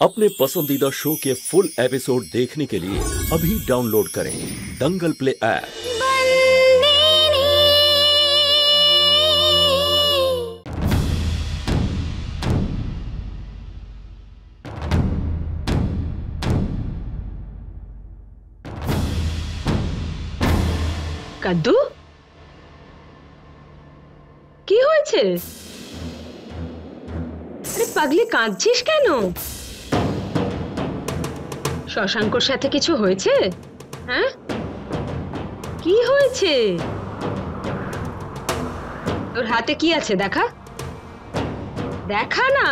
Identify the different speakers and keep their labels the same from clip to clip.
Speaker 1: अपने पसंदीदा शो के फुल एपिसोड देखने के लिए अभी डाउनलोड करें दंगल प्ले ऐप।
Speaker 2: কাদ্দু কি হয়েছে? আরে পাগলি, কাঁদছিস কেন? শশাঙ্কর সাথে কিছু হয়েছে? হ্যাঁ, কি হয়েছে? তোর হাতে কি আছে দেখা, দেখা না।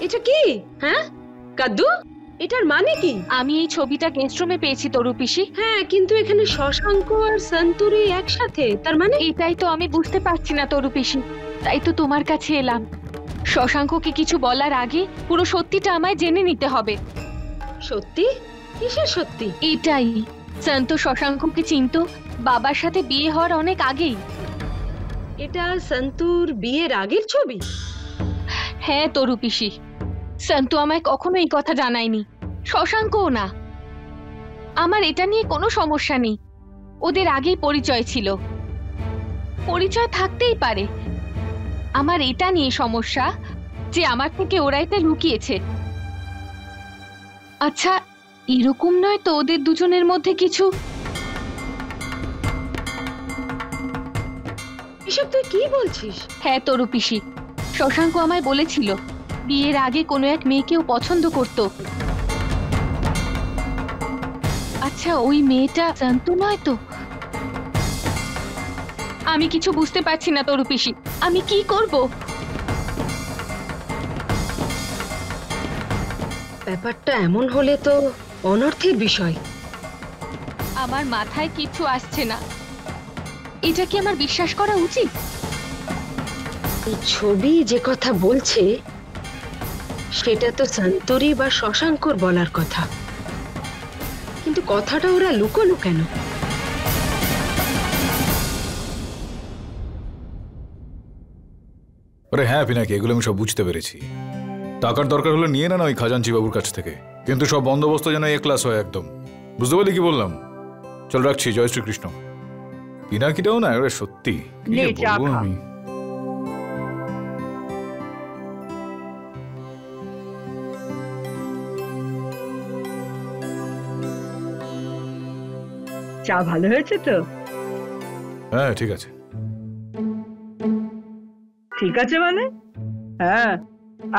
Speaker 2: এটা কি? হ্যাঁ কাদ্দু, এটার মানে কি?
Speaker 3: আমি এই ছবিটা গেস্ট রুমে পেয়েছি তরু পিসি।
Speaker 2: হ্যাঁ, কিন্তু এখানে শশাঙ্ক আর সন্তুরি একসাথে, তার মানে?
Speaker 3: এটাই তো আমি বুঝতে পারছি না তরু পিসি, তাই তো তোমার কাছে এলাম। শশাঙ্ককে কিছু বলার আগে পুরো সত্যিটা আমায় জেনে নিতে হবে।
Speaker 2: সত্যি? কিসের সত্যি?
Speaker 3: এটাই, সন্ত শশাঙ্ককে চিনতো বাবার সাথে বিয়ে হওয়ার অনেক আগেই।
Speaker 2: এটা সন্তুর বিয়ের আগের ছবি?
Speaker 3: হ্যাঁ তরু পিসি, সন্তু আমায় কখনো এই কথা জানায়নি, শশাঙ্কও না। আমার এটা নিয়ে কোনো সমস্যা নেই, ওদের আগেই পরিচয় ছিল, পরিচয় থাকতেই পারে। আমার এটা নিয়ে সমস্যা যে আমার থেকে ওরা এটা লুকিয়েছে। আচ্ছা, এরকম নয় তো ওদের দুজনের মধ্যে কিছু?
Speaker 2: এসব তুই কি বলছিস?
Speaker 3: হ্যাঁ তরু পিসি, শশাঙ্ক আমায় বলেছিল বিয়ের আগে কোনো এক মেয়েকেও পছন্দ করত। আচ্ছা, ওই মেয়েটা সন্তু নয় তো? আমি কিছু বুঝতে পারছি না তরু পিসি, আমি কি করব?
Speaker 2: ব্যাপারটা এমন হলে তো অনর্থের বিষয়।
Speaker 3: আমার মাথায় কিছু আসছে না, এটা কি আমার বিশ্বাস করা উচিত?
Speaker 2: এই ছবি যে কথা বলছে সেটা তো সন্তুরি বা শশাঙ্কর বলার কথা, কিন্তু কথাটা ওরা লুকোলো কেন?
Speaker 4: আরে হ্যাঁ পিনাকি, এগুলো আমি সব বুঝতে পেরেছি। টাকার দরকার হলে নিয়ে না ওই খাজাঞ্চি বাবুর কাছ থেকে, কিন্তু সব বন্দোবস্ত যেন এ ক্লাস হয় একদম। বুঝতে পারলি কি বললাম? চল রাখছি, জয় শ্রীকৃষ্ণ। পিনাকিটাও না এবারে সত্যি কি যে বলবো আমি।
Speaker 5: চা ভালো হয়েছে তো?
Speaker 4: হ্যাঁ ঠিক আছে।
Speaker 5: ঠিক আছে মানে? হ্যাঁ,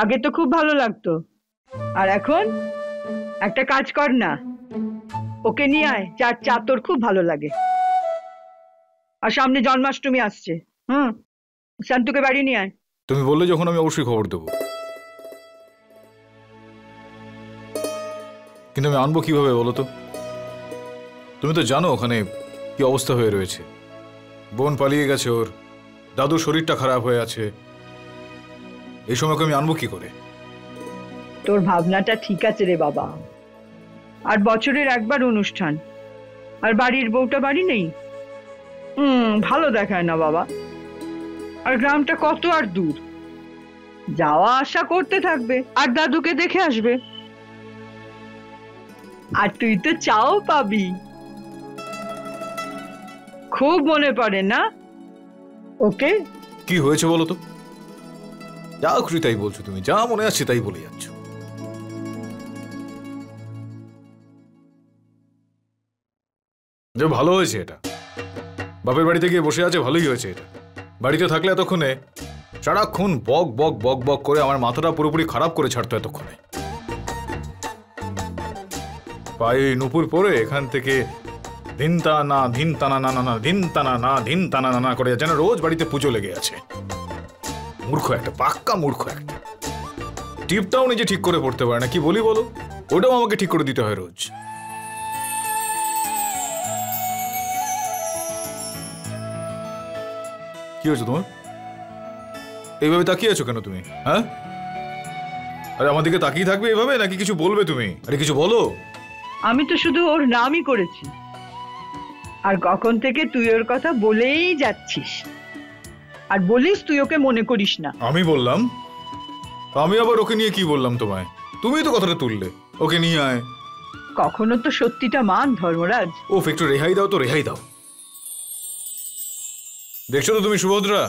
Speaker 5: আগে তো খুব ভালো লাগতো, আর এখন একটা কাজ কর না, ওকে নিয়ে আয়, চার চা তোর খুব ভালো লাগে। আর সামনে জন্মাষ্টমী আসছে, শান্তুকে বাড়ি নিয়ে আয়।
Speaker 4: তুমি বললে যখন আমি অবশ্যই খবর দেবো, কিন্তু আমি আনবো কিভাবে বলো তো? তুমি তো জানো ওখানে কি অবস্থা হয়ে রয়েছে, বোন পালিয়ে গেছে, ওর দাদুর শরীরটা খারাপ হয়ে আছে, এই সময়কে আমি আনবো কি করে?
Speaker 5: তোর ভাবনাটা ঠিক আছে রে বাবা, আর বছরের একবার অনুষ্ঠান, আর বাড়ির বউটা বাড়ি নেই, ভালো দেখায় না বাবা। আর গ্রামটা কত আর দূর, যাওয়া আসা করতে থাকবে আর দাদুকে দেখে আসবে, আর তুই তো চাও পাবি। খুব মনে পড়ে না ওকে?
Speaker 4: কি হয়েছে বলো তো? যা খুশি তাই বলছো তুমি, যা মনে আছে তাই বলে যাচ্ছ। যে ভালো হয়েছে এটা, বাপের বাড়িতে গিয়ে বসে আছে, ভালোই হয়েছে এটা। বাড়িতে থাকলে এতক্ষণে সারাক্ষণ বক বক বক বক করে আমার মাথাটা পুরোপুরি খারাপ করে ছাড়তো এতক্ষণে। পায়ে নুপুর পরে এখান থেকে ধিনতা না ধিনতানা না না ধিনতানা না ধিনতানা না করে যেন রোজ বাড়িতে পুজো লেগে আছে। মূর্খ একটা, পাক্কা মূর্খ একটা। টিপটাও নিজে ঠিক করে পড়তে পারে না, কি বলি বলো? ওটাও আমাকে ঠিক করে দিতে হয় রোজ। কি হয়েছে তোমার? এইভাবে তাকিয়ে আছো কেন তুমি? হ্যাঁ, আরে আমার দিকে তাকিয়ে থাকবে এইভাবে, নাকি কিছু বলবে তুমি? আরে কিছু বলো।
Speaker 5: আমি তো শুধু ওর নামই করেছি, আর কখন থেকে তুই ওর কথা বলেই যাচ্ছিস, আর বলিস তুই ওকে মনে করিস না।
Speaker 4: আমি বললাম? আমি আবার ওকে নিয়ে কি বললাম তোমায়? তুমিই তো কথাটা তুললে, ওকে নিয়ে আয়।
Speaker 5: কখনো তো সত্যিটা মান ধর্মরাজ।
Speaker 4: ও একটু রেহাই দাও তো, রেহাই দাও। দেখছো তো তুমি সুভদ্রা,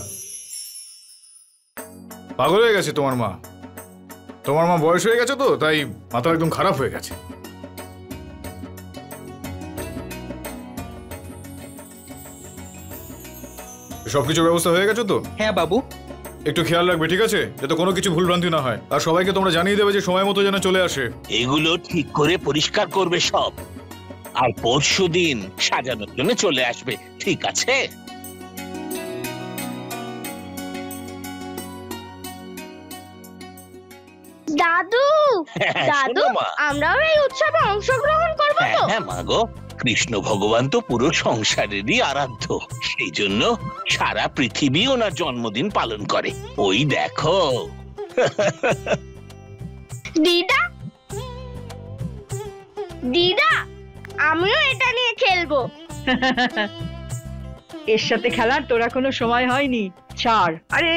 Speaker 4: পাগল হয়ে গেছে তোমার মা। তোমার মা বয়স হয়ে গেছে তো, তাই মাথা একদম খারাপ হয়ে গেছে। সবকিছু ব্যবস্থা হয়ে গেছে তো?
Speaker 6: হ্যাঁ বাবু।
Speaker 4: একটু খেয়াল রাখবে, ঠিক আছে? যাতে কোনো কিছু ভুলভ্রান্তি না হয়, আর সবাইকে তোমরা জানিয়ে দেবে যে সময় মতো যেন চলে আসে।
Speaker 7: এগুলো ঠিক করে পরিষ্কার করবে সব, আর পরশুদিন সাজানোর জন্য চলে আসবে, ঠিক আছে?
Speaker 8: দাদু, দাদু,
Speaker 7: শোনো মা।
Speaker 8: আমরাও এই উৎসবে অংশগ্রহণ করব তো?
Speaker 7: হ্যাঁ মা গো, কৃষ্ণ ভগবান তো পুরো সংসারেরই আরাধ্য, সেই জন্য সারা পৃথিবী ওনার জন্মদিন পালন করে। ওই দেখো।
Speaker 8: দিদা, দিদা, আমিও এটা নিয়ে খেলবো।
Speaker 5: এর সাথে খেলার তোরা কোনো সময় হয়নি, ছাড়। আরে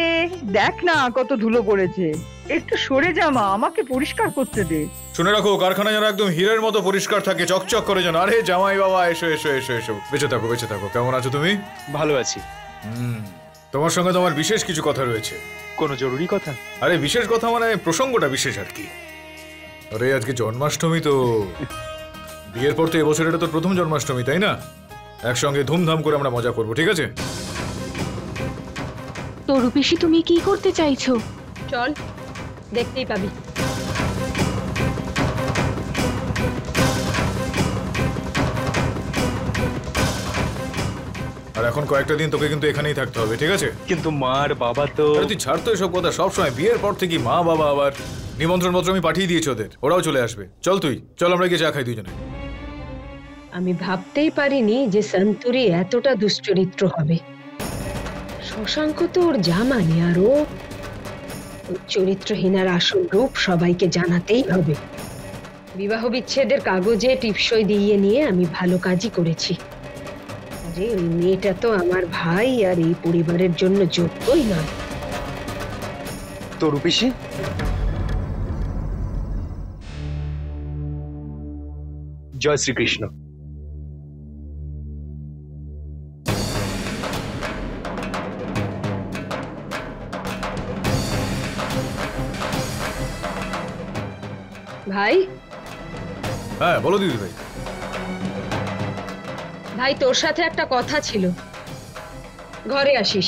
Speaker 5: দেখ না কত ধুলো পড়েছে, একটু সরে যা মা, আমাকে পরিষ্কার করতে দে।
Speaker 4: শুনে রাখো, কারখানা যেন একদম হীরের মতো পরিষ্কার থাকে, চকচক করে যেন। আরে জামাই বাবা, এসো এসো এসো এসো, বেঁচে থাকো বেঁচে থাকো। কেমন আছো তুমি?
Speaker 6: ভালো আছি।
Speaker 4: তোমার সঙ্গে তোমার বিশেষ কিছু কথা রয়েছে।
Speaker 6: কোনো জরুরি কথা?
Speaker 4: আরে বিশেষ কথা মানে প্রসঙ্গটা বিশেষ আর কি। আরে আজকে জন্মাষ্টমী তো, বিয়ের পর তো এবছর এটা তো প্রথম জন্মাষ্টমী, তাই না? একসঙ্গে ধুমধাম করে আমরা মজা করবো, ঠিক আছে?
Speaker 3: তরু পিসি, তুমি কি করতে চাইছো?
Speaker 2: চল, দেখতেই পাবি।
Speaker 4: আর এখন কয়েকটা দিন তোকে কিন্তু এখানেই থাকতে হবে, ঠিক আছে?
Speaker 6: কিন্তু মা আর বাবা তো।
Speaker 4: আরে তুই ছাড় তো এসব কথা, সবসময় বিয়ের পর থেকে মা বাবা, আবার নিমন্ত্রণ পত্র আমি পাঠিয়ে দিয়েছি ওদের, ওরাও চলে আসবে। চল তুই চল, আমরা গিয়ে চা খাই দুজনে।
Speaker 2: আমি ভাবতেই পারিনি যে সন্তুরি এতটা দুশ্চরিত্র হবে। শশাঙ্ক তো ওর জামানি, আর ও চরিত্রহীনার আসল রূপ সবাইকে জানাতেই হবে। বিবাহ বিচ্ছেদের কাগজে টিপসই দিয়ে নিয়ে আমি ভালো কাজই করেছি। আরে ওই মেয়েটা তো আমার ভাই, আর এই পরিবারের জন্য যোগ্যই নয়।
Speaker 6: তরু পিসি, জয় শ্রীকৃষ্ণ।
Speaker 2: ভাই,
Speaker 4: হ্যাঁ বলো দিদি ভাই।
Speaker 2: ভাই তোর সাথে একটা কথা ছিল, ঘরে আসিস।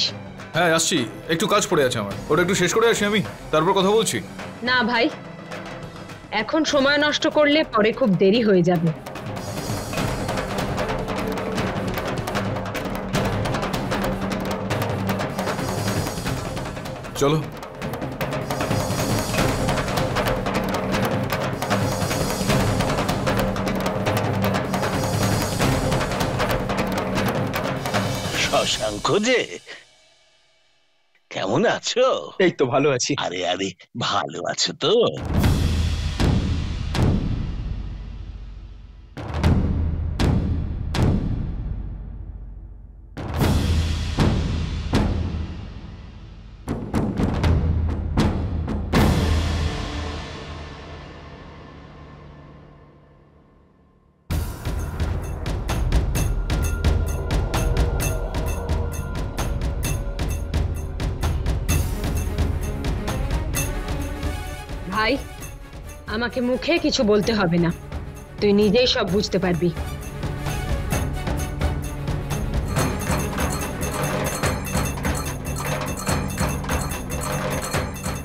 Speaker 4: হ্যাঁ আসছি, একটু কাজ পড়ে আছে আমার, ওটা একটু শেষ করে আসি আমি, তারপর কথা বলছি।
Speaker 2: না ভাই, এখন সময় নষ্ট করলে পরে খুব দেরি হয়ে যাবে।
Speaker 4: চলো।
Speaker 7: শশাঙ্ক যে, কেমন আছো?
Speaker 6: এই তো ভালো আছি।
Speaker 7: আরে আরে, ভালো আছো তো?
Speaker 2: ভাই, আমাকে মুখে কিছু বলতে হবে না, তুই নিজেই সব বুঝতে পারবি।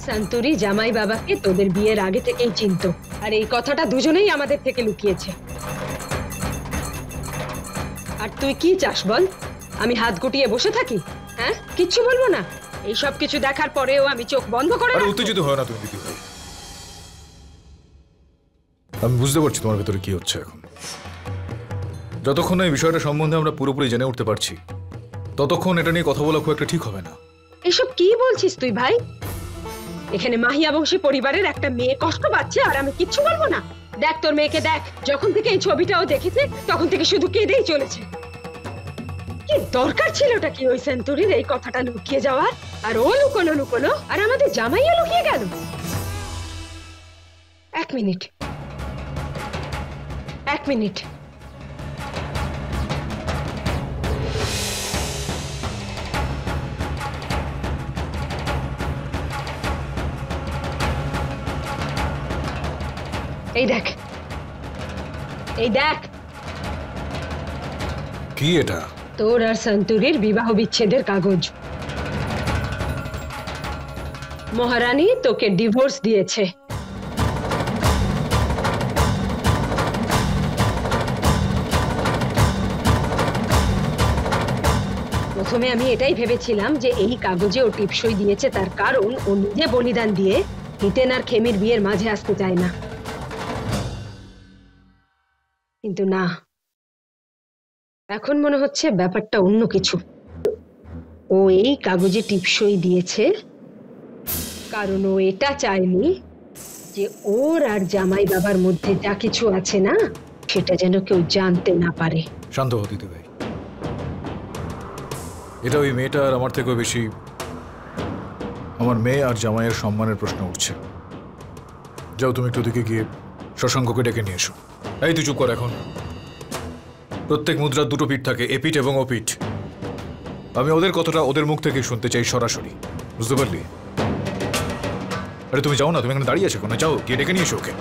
Speaker 2: সন্তুরি জামাই বাবাকে তোদের বিয়ের আগে থেকেই চিনতো, আর এই কথাটা দুজনেই আমাদের থেকে লুকিয়েছে। আর তুই কি চাস বল? আমি হাত গুটিয়ে বসে থাকি? হ্যাঁ, কিচ্ছু বলবো না? এই সব কিছু দেখার পরেও আমি চোখ বন্ধ করে
Speaker 4: আরে
Speaker 2: রাখবো?
Speaker 4: উত্তেজিত হয় না তুমি দিদি ভাই, আমি বুঝতে পারছি তোমার ভেতরে কি হচ্ছে এখন। যতক্ষণ এই বিষয়টা সম্বন্ধে আমরা পুরোপুরি জেনে উঠতে পারছি ততক্ষণ এটা নিয়ে কথা বলা খুব একটা ঠিক হবে না।
Speaker 2: এসব কি বলছিস তুই ভাই? এখানে মাহিয়া বংশী পরিবারের একটা মেয়ে কষ্ট পাচ্ছে আর আমি কিচ্ছু বলবো না? দেখ তোর মেয়েকে দেখ, যখন থেকে এই ছবিটাও দেখেছে তখন থেকে শুধু কেঁদেই চলেছে। কি দরকার ছিল ওটা কি ওই সেঞ্চুরির এই কথাটা লুকিয়ে যাওয়ার? আর ও লুকোলো আর আমাদের জামাইয়া লুকিয়ে গেল। এক মিনিট এই দেখ
Speaker 4: কি এটা?
Speaker 2: তোর আর সন্তুরির বিবাহ বিচ্ছেদের কাগজ। মহারানী তোকে ডিভোর্স দিয়েছে। প্রথমে আমি এটাই ভেবেছিলাম যে এই কাগজে ও টিপসই দিয়েছে তার কারণ ও নিজে বলিদান দিয়ে হিতেন আর খেমির বিয়ের মাঝে আসতে চায় না, কিন্তু না, এখন মনে হচ্ছে ব্যাপারটা অন্য কিছু। ও এই কাগজে টিপসই দিয়েছে কারণ ও এটা চায়নি যে ওর আর জামাই বাবার মধ্যে যা কিছু আছে না সেটা যেন কেউ জানতে না পারে।
Speaker 4: শান্ত হও দিদি ভাই, এটা ওই মেয়েটা আর আমার থেকেও বেশি আমার মেয়ে আর জামাইয়ের সম্মানের প্রশ্ন উঠছে। যাও তুমি একটু দিকে গিয়ে শশাঙ্ককে ডেকে নিয়ে এসো। এই তুই চুপ কর এখন। প্রত্যেক মুদ্রার দুটো পিঠ থাকে, এ পিঠ এবং ও পিঠ। আমি ওদের কথাটা ওদের মুখ থেকে শুনতে চাই সরাসরি, বুঝতে পারলি? আরে তুমি যাও না, তুমি এখানে দাঁড়িয়ে আছো কেন? যাও গিয়ে ডেকে নিয়ে এসো ওকে।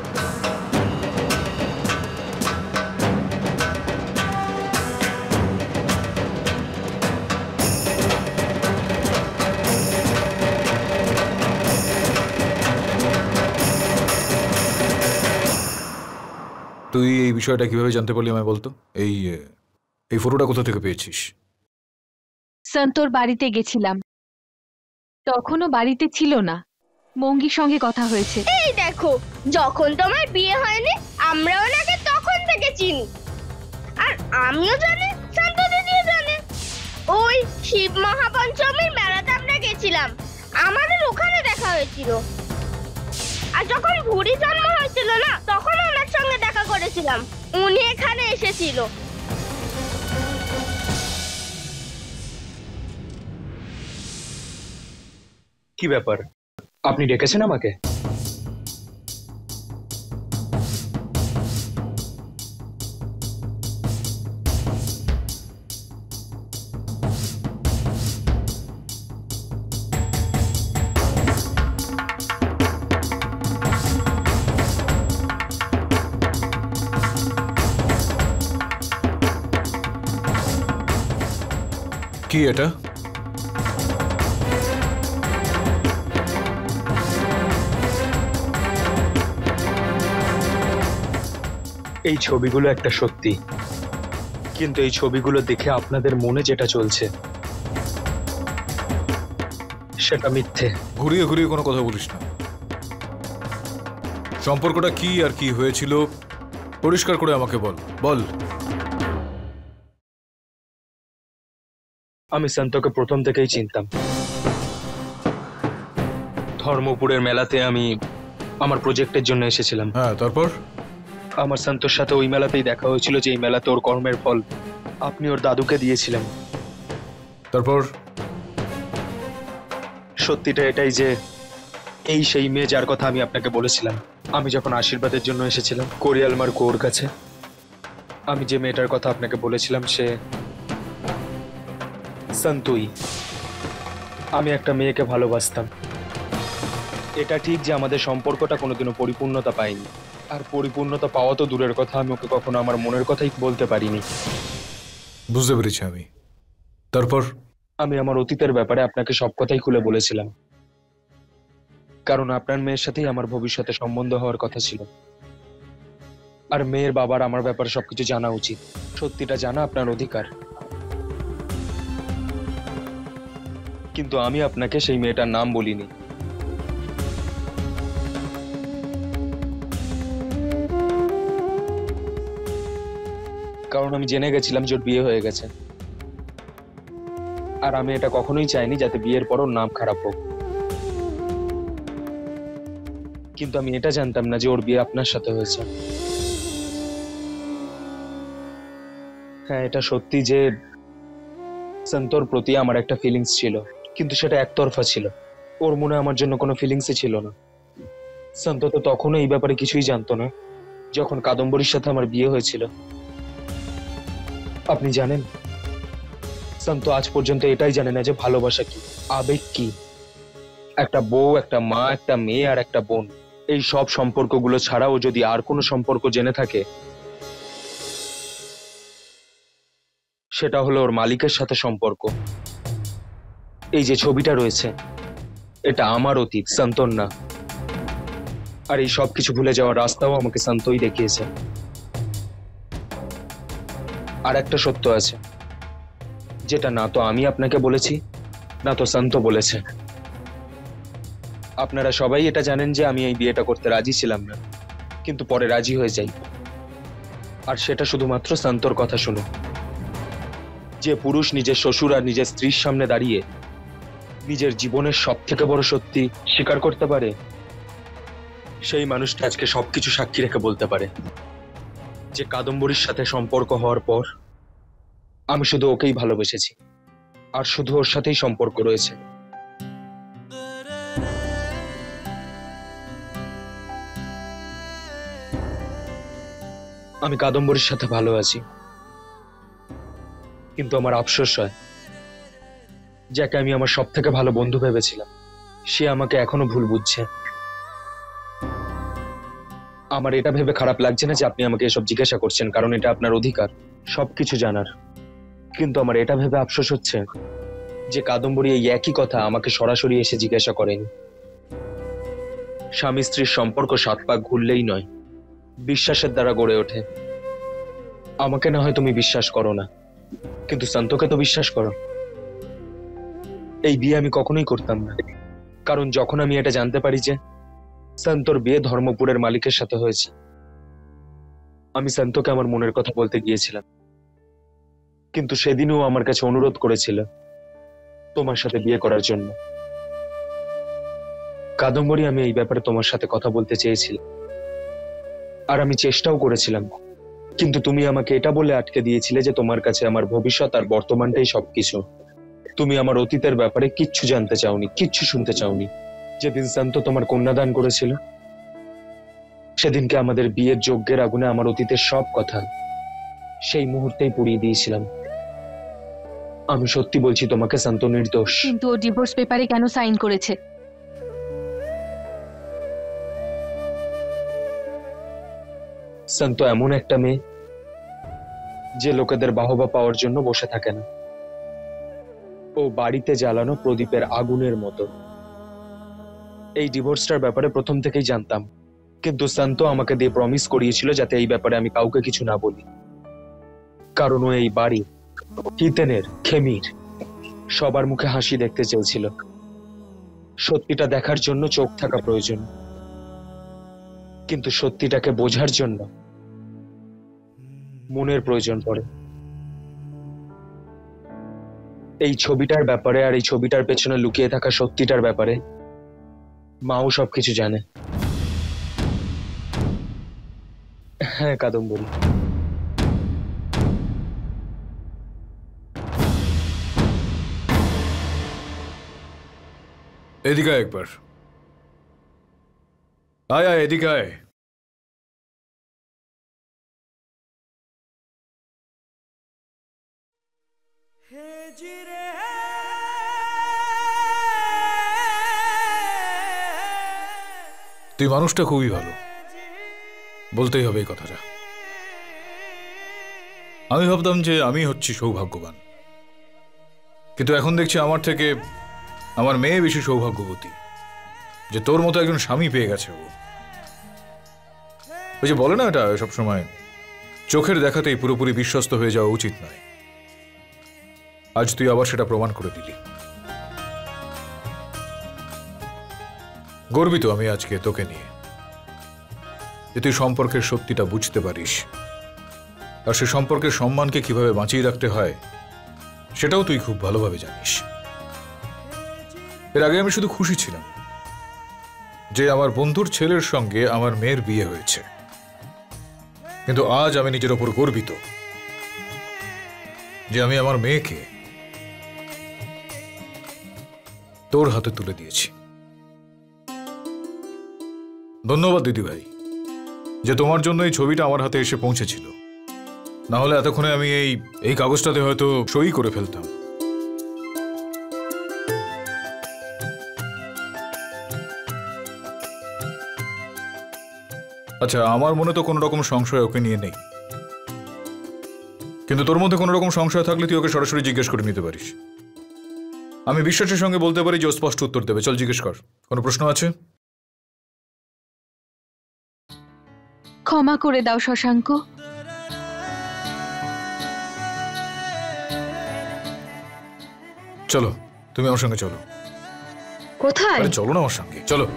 Speaker 4: তুই এই বিষয়টা কিভাবে জানতে পারলি আমায় বলতো? এই ফটোটা কোথা থেকে পেয়েছিস?
Speaker 3: সন্তোর বাড়িতে গেছিলাম, তখনও বাড়িতে ছিল না, মঙ্গির সঙ্গে কথা হয়েছে।
Speaker 8: এই দেখো, যখন তোমার বিয়ে হয়নি আমরা ওনাকে তখন থেকে চিনি, আর আমিও জানি, শান্ত দিদিও জানে। ওই শিব মহাপঞ্চমীর মেলাতে আমরা গেছিলাম, আমাদের ওখানে দেখা হয়েছিল। আর যখন ভুরি জন্ম হয়েছিল না তখন ওনার সঙ্গে দেখা করেছিলাম, উনি এখানে এসেছিল।
Speaker 6: কি ব্যাপার, আপনি ডেকেছেন আমাকে?
Speaker 4: কি এটা?
Speaker 6: এই ছবিগুলো একটা সত্যি, কিন্তু এই ছবিগুলো দেখে আপনাদের মনে যেটা চলছে সেটা মিথ্যে।
Speaker 4: ঘুরিয়ে ঘুরিয়ে কোনো কথা বলিস না। সম্পর্কটা কি আর কি হয়েছিল পরিষ্কার করে আমাকে বল। বল।
Speaker 6: আমি সন্তকে প্রথম থেকেই চিনতাম। ধর্মপুরের মেলাতে আমি আমার প্রজেক্টের জন্য এসেছিলাম।
Speaker 4: হ্যাঁ, তারপর?
Speaker 6: আমার সন্তোর সাথে ওই মেলাতেই দেখা হয়েছিল, যে এই মেলাতে ওর কর্মের ফল আপনি ওর দাদুকে দিয়েছিলেন।
Speaker 4: তারপর?
Speaker 6: সত্যিটা এটাই যে এই সেই মেয়ে যার কথা আমি আপনাকে বলেছিলাম আমি যখন আশীর্বাদের জন্য এসেছিলাম কোরিয়ালমার কোর কাছে। আমি যে মেয়েটার কথা আপনাকে বলেছিলাম সে সন্তুই। আমি একটা মেয়েকে ভালোবাসতাম। এটা ঠিক যে আমাদের সম্পর্কটা কোনোদিনও পরিপূর্ণতা পায়নি, আর পরিপূর্ণতা পাওয়া তো দূরের কথা, আমি ওকে কখনো আমার মনের কথাই বলতে পারিনি।
Speaker 4: বুঝতে পেরেছি আমি। তারপর?
Speaker 6: আমি আমার অতীতের ব্যাপারে আপনাকে সব কথাই খুলে বলেছিলাম, কারণ আপনার মেয়ের সাথেই আমার ভবিষ্যতে সম্বন্ধ হওয়ার কথা ছিল, আর মেয়ের বাবার আমার ব্যাপারে সবকিছু জানা উচিত। সত্যিটা জানা আপনার অধিকার। কিন্তু আমি আপনাকে সেই মেয়েটার নাম বলিনি। কারণ আমি জেনে গেছিলাম যে ওর বিয়ে হয়ে গেছে, আর আমি এটা কখনোই চাইনি যাতে বিয়ের পর ওর নাম খারাপ হোক। কিন্তু আমি এটা জানতাম না যে ওর বিয়ে আপনার সাথে হয়েছে। হ্যাঁ, এটা সত্যি যে সন্তোর প্রতি আমার একটা ফিলিংস ছিল, কিন্তু সেটা একতরফা ছিল। ওর মনে আমার জন্য কোনো ফিলিংসই ছিল না। সন্ত তো তখনও এই ব্যাপারে কিছুই জানতো না যখন কাদম্বরীর সাথে আমার বিয়ে হয়েছিল। আপনি জানেন, সন্ত আজ পর্যন্ত এটাই জানে না যে ভালোবাসা কি, আবেগ কি। একটা বউ, একটা মা, একটা মেয়ে আর একটা বোন, এই সব সম্পর্কগুলো ছাড়াও যদি আর কোনো সম্পর্ক জেনে থাকে, সেটা হলো ওর মালিকের সাথে সম্পর্ক। এই যে ছবিটা রয়েছে, এটা আমার অতীত, সন্তর না। আর এই সব কিছু ভুলে যাওয়ার রাস্তাও আমাকে সন্তই দেখিয়েছে। আর একটা সত্য আছে, যেটা না তো আমি আপনাকে বলেছি, না তো সন্ত বলেছে। আপনারা সবাই এটা জানেন যে আমি এই বিয়েটা করতে রাজি ছিলাম না, কিন্তু পরে রাজি হয়ে যাই। আর সেটা শুধুমাত্র সন্তর কথা শুনে। যে পুরুষ নিজের শ্বশুর আর নিজের স্ত্রীর সামনে দাঁড়িয়ে নিজের জীবনের সব থেকে বড় সত্যি স্বীকার করতে পারে, সেই মানুষটা আজকে সবকিছু সাক্ষী রেখে বলতে পারে যে কাদম্বরীর সাথে সম্পর্ক হওয়ার পর আমি শুধু ওকেই ভালোবেসেছি, আর শুধু ওর সাথেই সম্পর্ক রয়েছে। আমি কাদম্বরীর সাথে ভালো আছি, কিন্তু আমার আফসোস হয়, যাকে আমি আমার সব থেকে ভালো বন্ধু ভেবেছিলাম, সে আমাকে এখনো ভুল বুঝছে। আমার এটা ভেবে খারাপ লাগছে না যে আপনি আমাকে এসব জিজ্ঞাসা করছেন, কারণ এটা আপনার অধিকার সবকিছু জানার। কিন্তু আমার এটা ভেবে আফসোস হচ্ছে যে কাদম্বরী এই একই কথা আমাকে সরাসরি এসে জিজ্ঞাসা করেনি। স্বামী স্ত্রীর সম্পর্ক 7 পাক ঘুরলেই নয়, বিশ্বাসের দ্বারা গড়ে ওঠে। আমাকে না হয় তুমি বিশ্বাস করো না, কিন্তু সন্তকে তো বিশ্বাস করো। এই বিয়ে আমি কখনোই করতাম না, কারণ যখন আমি এটা জানতে পারি যে সন্তর বিয়ে ধর্মপুরের মালিকের সাথে হয়েছে, আমি সন্তকে আমার মনের কথা বলতে গিয়েছিলাম। কিন্তু সেদিনও আমার কাছে অনুরোধ করেছিল তোমার সাথে বিয়ে করার জন্য। কাদম্বরী, আমি এই ব্যাপারে তোমার সাথে কথা বলতে চেয়েছিলাম, আর আমি চেষ্টাও করেছিলাম, কিন্তু তুমি আমাকে এটা বলে আটকে দিয়েছিলে যে তোমার কাছে আমার ভবিষ্যৎ আর বর্তমানটাই সবকিছু। তুমি আমার অতীতের ব্যাপারে কিচ্ছু জানতে চাওনি, কিচ্ছু শুনতে চাওনি। যেদিন সন্ত তোমার কন্যাদান করেছিল, সেদিনকে আমাদের বিয়ের যজ্ঞের আগুনে আমার অতীতের সব কথা সেই মুহূর্তেই পুড়িয়ে দিয়েছিলাম। আমি সত্যি বলছি তোমাকে, সন্ত নির্দোষ।
Speaker 3: কিন্তু ও ডিভোর্স পেপারে কেন সাইন করেছে?
Speaker 6: সন্ত এমন একটা মেয়ে যে লোকেদের বাহবা পাওয়ার জন্য বসে থাকে না। ও বাড়িতে জ্বালানো প্রদীপের আগুনের মতো। এই ডিভোর্সটার ব্যাপারে প্রথম থেকেই জানতাম, কিন্তু সন্ত আমাকে দিয়ে প্রমিস করিয়েছিল যাতে এই ব্যাপারে আমি কাউকে কিছু না বলি, কারণ ও এই বাড়ি, হিতেনের, খেমির সবার মুখে হাসি দেখতে চেয়েছিল। সত্যিটা দেখার জন্য চোখ থাকা প্রয়োজন, কিন্তু সত্যিটাকে বোঝার জন্য মনের প্রয়োজন পড়ে। এই ছবিটার ব্যাপারে আর এই ছবিটার পেছনে লুকিয়ে থাকা সত্যিটার ব্যাপারে মাও সবকিছু জানে। হ্যাঁ কাদম্বরী,
Speaker 4: এদিকে আয় একবার। আয় আয়, এদিকে আয়। তুই মানুষটা খুবই ভালো, বলতেই হবে এই কথাটা। আমি ভাবতাম যে আমি হচ্ছি সৌভাগ্যবান, কিন্তু এখন দেখছি আমার থেকে আমার মেয়ে বেশি সৌভাগ্যবতী, যে তোর মতো একজন স্বামী পেয়ে গেছে ও। ওই যে বলে না, এটা সবসময় চোখের দেখাতেই পুরোপুরি বিশ্বস্ত হয়ে যাওয়া উচিত নয়। আজ তুই আবার সেটা প্রমাণ করে দিলি। গর্বিত আমি আজকে তোকে নিয়ে, যে তুই সম্পর্কের সত্যিটা বুঝতে পারিস, আর সে সম্পর্কের সম্মানকে কিভাবে বাঁচিয়ে রাখতে হয় সেটাও তুই খুব ভালোভাবে জানিস। এর আগে আমি শুধু খুশি ছিলাম যে আমার বন্ধুর ছেলের সঙ্গে আমার মেয়ের বিয়ে হয়েছে, কিন্তু আজ আমি নিজের ওপর গর্বিত যে আমি আমার মেয়েকে তোর হাতে তুলে দিয়েছি। ধন্যবাদ দিদিভাই যে তোমার জন্য এই ছবিটা আমার হাতে এসে পৌঁছেছিল, না হলে এতক্ষণে আমি এই কাগজটাতে হয়তো সই করে ফেলতাম। আচ্ছা, আমার মনে তো কোনো রকম সংশয় ওকে নিয়ে নেই, কিন্তু তোর মধ্যে কোনো রকম সংশয় থাকলে তুই ওকে সরাসরি জিজ্ঞেস করে নিতে পারিস। আমি বিশ্বাসের সঙ্গে বলতে পারি যে ও স্পষ্ট উত্তর দেবে। চল জিজ্ঞেস কর, কোনো প্রশ্ন আছে?
Speaker 3: ক্ষমা করে দাও শশাঙ্ক।
Speaker 4: চলো, তুমি আমার সঙ্গে চলো।
Speaker 2: কোথায়?
Speaker 4: আরে চলো না আমার সঙ্গে, চলো।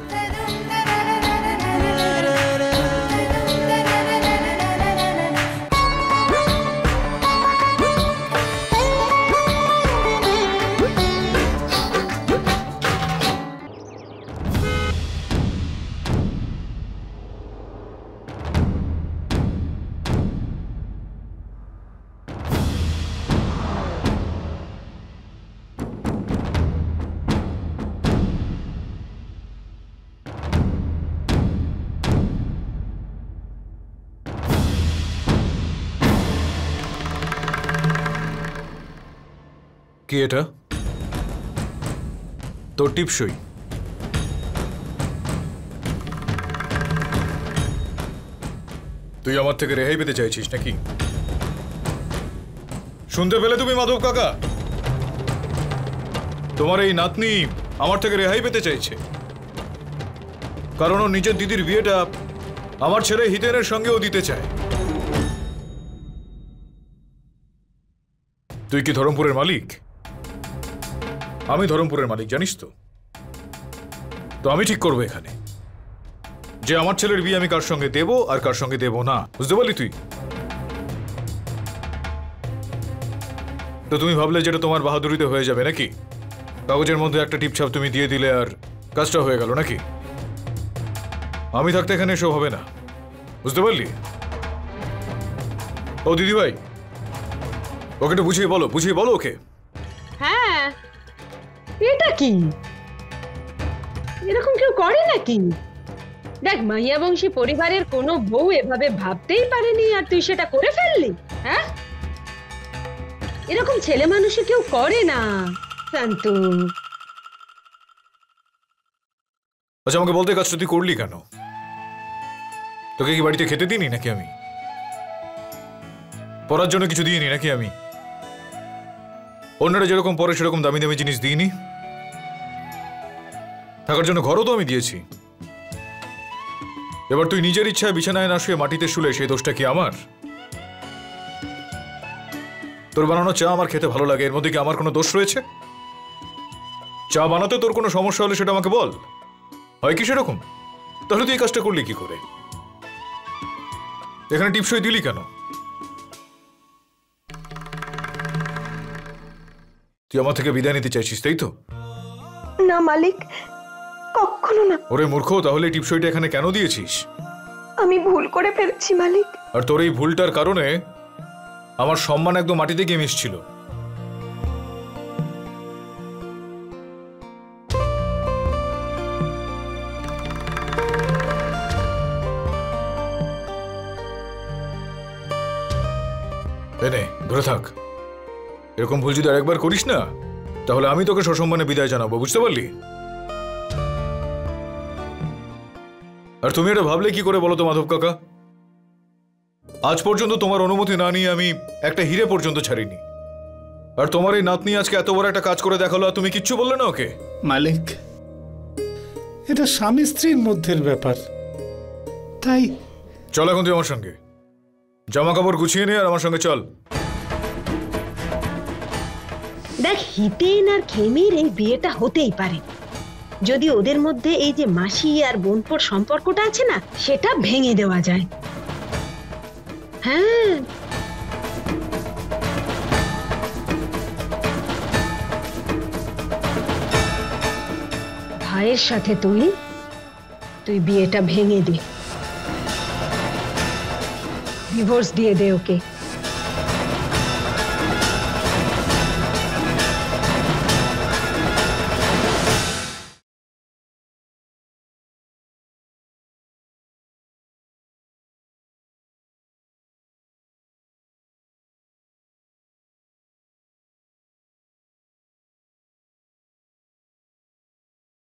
Speaker 4: কি এটা? তোর টিপসই? তুই আমার থেকে রেহাই পেতে চাইছিস নাকি? শুনতে পেলে তুমি মাধব কাকা? তোমার এই নাতনি আমার থেকে রেহাই পেতে চাইছে, কারণ ও নিজের দিদির বিয়েটা আমার ছেলে হিতেনের সঙ্গেও দিতে চায়। তুই কি ধরমপুরের মালিক? আমি ধরমপুরের মালিক, জানিস তো? তো আমি ঠিক করবো এখানে যে আমার ছেলের বিয়ে আমি কার সঙ্গে দেব আর কার সঙ্গে দেব না, বুঝতে পারলি তুই? তো তুমি ভাবলে যেটা তোমার বাহাদুরিতে হয়ে যাবে নাকি? কাগজের মধ্যে একটা টিপছাপ তুমি দিয়ে দিলে আর কাজটা হয়ে গেল নাকি? আমি থাকতে এখানে এসব হবে না, বুঝতে পারলি? ও দিদি ভাই, ওকে একটু বুঝিয়ে বলো ওকে।
Speaker 2: হ্যাঁ, এটা কি এরকম কেউ করে নাকি? দেখ, মাইয়া বংশী পরিবারের কোনো বউ এভাবে ভাবতেই পারেনি, আর তুই সেটা করে ফেললি। হ্যাঁ, এরকম ছেলে মানুষে কেউ করে না শান্তু।
Speaker 4: আচ্ছা, আমাকে বলতে কাজটা তুই করলি কেন? তোকে কি বাড়িতে খেতে দিইনি নাকি? আমি পড়ার জন্য কিছু দিইনি নাকি? আমি অন্যরা যেরকম পরে সেরকম দামি দামি জিনিস দিইনি? থাকার জন্য ঘরও তো আমি দিয়েছি। এবার তুই নিজের ইচ্ছায় বিছানায় না শুয়ে মাটিতে শুলে সেই দোষটা কি আমার? তোর বানানো চা আমার খেতে ভালো লাগে, এর মধ্যে কি আমার কোনো দোষ রয়েছে? চা বানাতে তোর কোনো সমস্যা হলে সেটা আমাকে বল, হয় কি সেরকম? তাহলে তুই এই কাজটা করলি কি করে? এখানে টিপসই দিলি কেন? তুই আমার থেকে বিদায় নিতে চাইছিস, তাই তো?
Speaker 9: না মালিক, কখনো না।
Speaker 4: ওরে মূর্খ, তাহলে টিপসইটা এখানে কেন দিয়েছিস?
Speaker 9: আমি ভুল করে ফেলেছি মালিক।
Speaker 4: আর তোর এই ভুলটার কারণে আমার সম্মান একদম মাটিতে গিয়ে মিশছিল। এনে ধরে থাক, এরকম ভুল যদি আরেকবার করিস না তাহলে আমি তোকে সসম্মানে বিদায় জানাবো, বুঝতে পারলি? আর তুমি এটা ভাবলে কি করে বলো তো মাধব কাকা? আজ পর্যন্ত তোমার অনুমতি না নিয়ে আমি একটা হিরে পর্যন্ত ছাড়িনি, আর তোমার এই নাতনি আজকে এত বড় একটা কাজ করে দেখালো আর তুমি কিচ্ছু বললে না ওকে?
Speaker 10: মালিক, এটা স্বামী স্ত্রীর মধ্যের ব্যাপার, তাই
Speaker 4: চল এখন তুই আমার সঙ্গে জামা কাপড় গুছিয়ে নে আর আমার সঙ্গে চল।
Speaker 2: দেখ, হিতেন আর খেমির এই বিয়েটা হতেই পারে যদি ওদের মধ্যে এই যে মাসি আর বোনপোর সম্পর্কটা আছে না, সেটা ভেঙে দেওয়া যায়। হ্যাঁ, ভাইয়ের সাথে তুই বিয়েটা ভেঙে দে, ডিভোর্স দিয়ে দে ওকে।